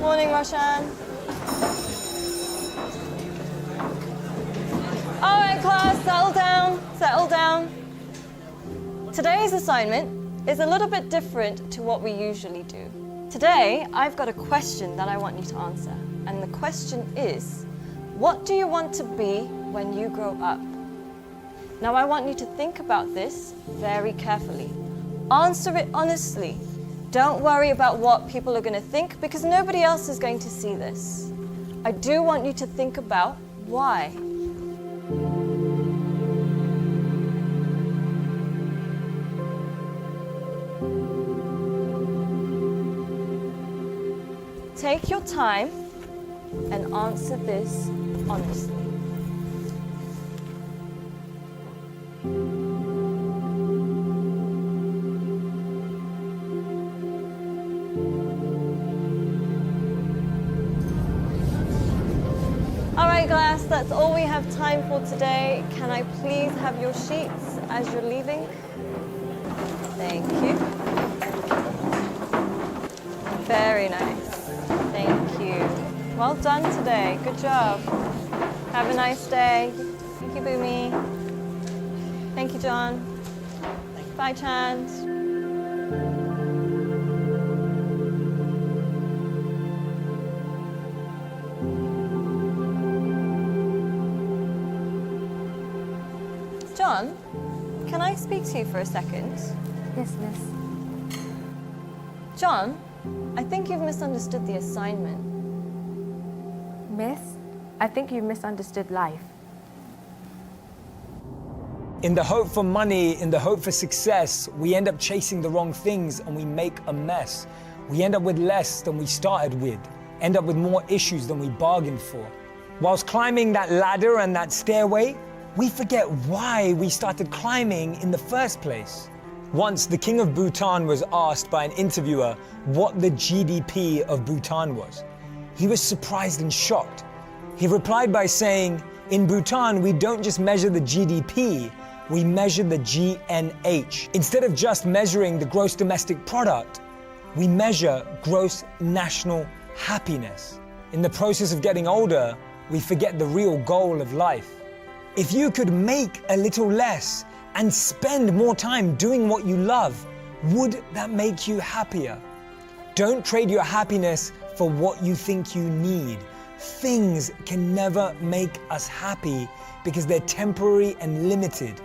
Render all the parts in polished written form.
Morning, Roshan. All right, class, settle down, settle down. Today's assignment is a little bit different to what we usually do. Today, I've got a question that I want you to answer. And the question is, what do you want to be when you grow up? Now, I want you to think about this very carefully. Answer it honestly. Don't worry about what people are going to think because nobody else is going to see this. I do want you to think about why. Take your time and answer this honestly. All right, class, that's all we have time for today. Can I please have your sheets as you're leaving? Thank you. Very nice. Thank you. Well done today. Good job. Have a nice day. Thank you, Boomy. Thank you, John. Bye, Chand. John, can I speak to you for a second? Yes, miss. John, I think you've misunderstood the assignment. Miss, I think you misunderstood life. In the hope for money, in the hope for success, we end up chasing the wrong things and we make a mess. We end up with less than we started with, end up with more issues than we bargained for. Whilst climbing that ladder and that stairway, we forget why we started climbing in the first place. Once, the king of Bhutan was asked by an interviewer what the GDP of Bhutan was. He was surprised and shocked. He replied by saying, in Bhutan, we don't just measure the GDP, we measure the GNH. Instead of just measuring the gross domestic product, we measure gross national happiness. In the process of getting older, we forget the real goal of life. If you could make a little less and spend more time doing what you love, would that make you happier? Don't trade your happiness for what you think you need. Things can never make us happy because they're temporary and limited,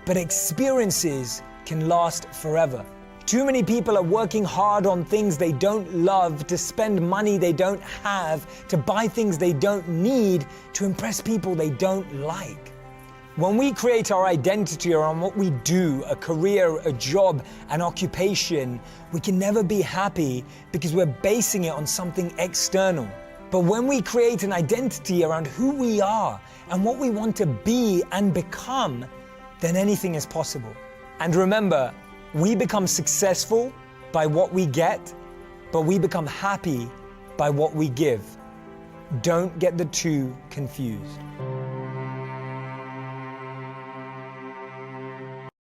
but experiences can last forever. Too many people are working hard on things they don't love, to spend money they don't have, to buy things they don't need, to impress people they don't like. When we create our identity around what we do, a career, a job, an occupation, we can never be happy because we're basing it on something external. But when we create an identity around who we are and what we want to be and become, then anything is possible. And remember, we become successful by what we get, but we become happy by what we give. Don't get the two confused.